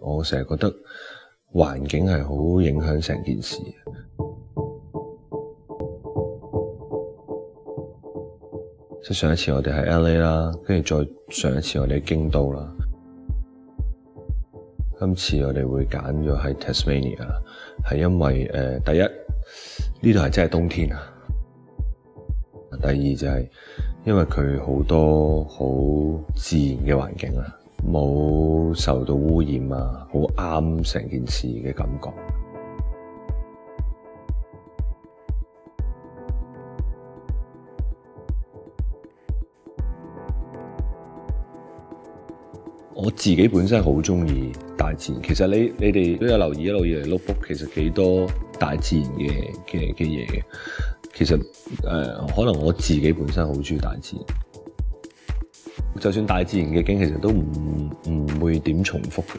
我成日覺得環境係好影響成件事。即係上一次我哋喺 LA 啦，跟住再上一次我哋喺京都啦，今次我哋會揀咗喺 Tasmania， 係因為第一呢度係真係冬天啊，第二就係因為佢好多好自然嘅環境啊，冇受到污染啊，好啱成件事嘅感覺。我自己本身好鍾意大自然，其實你哋都有留意一路以嚟 notebook 其實幾多大自然嘅嘢嘅。其實可能我自己本身好鍾意大自然，就算大自然嘅景其實都唔會點重複嘅。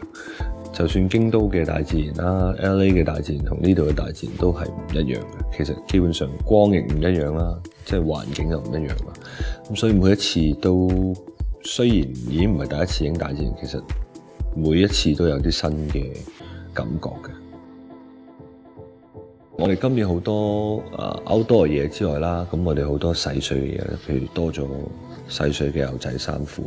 就算京都嘅大自然啦、LA 嘅大自然同呢度嘅大自然都係唔一樣嘅。其實基本上光亦唔一樣啦，即係環境就唔一樣啦。咁所以每一次都雖然已經唔係第一次影大自然，其實每一次都有啲新嘅感覺嘅。我哋今年好多outdoor 嘅嘢之外啦，咁我哋好多細碎嘅嘢，譬如多咗細碎嘅牛仔衫褲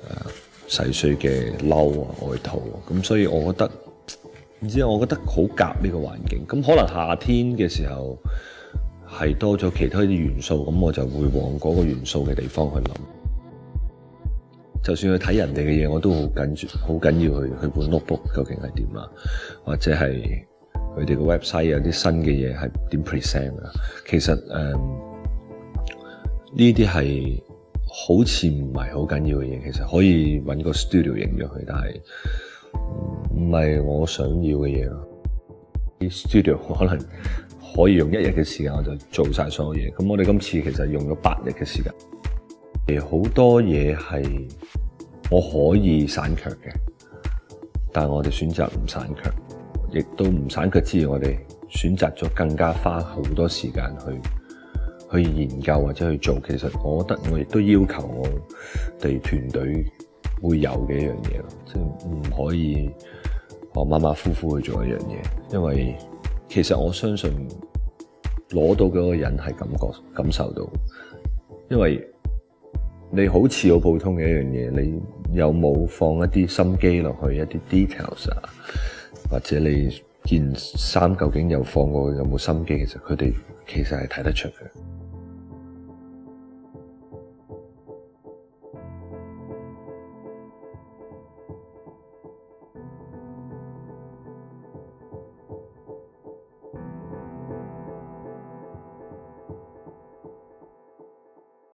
啊，細碎嘅褸啊、外套啊，咁所以我覺得唔知我覺得好夾呢個環境。咁可能夏天嘅時候係多咗其他啲元素，咁我就會往嗰個元素嘅地方去諗。就算去睇人哋嘅嘢，我都好緊要去本 notebook 究竟係點啊，或者係佢哋個 website 有啲新嘅嘢係點 present 啊。其實呢啲係好似唔係好緊要嘅嘢，其實可以揾個 studio 影咗佢，但係唔係我想要嘅嘢咯。啲 studio 可能可以用1日嘅時間我就做晒所有嘢，咁我哋今次其實用咗8日嘅時間。好多嘢係我可以散卻嘅，但係我哋選擇唔散卻，亦都唔散卻之餘，我哋選擇咗更加花好多時間去研究或者去做。其實我覺得我亦都要求我哋團隊會有嘅一樣嘢咯，即係唔可以馬馬虎虎去做一樣嘢，因為其實我相信攞到嗰個人係感受到，因為你好似好普通嘅一樣嘢，你有冇放一啲心機落去一啲 details 啊？或者你件衫究竟有放過有冇心機？其實佢哋其實係睇得出嘅。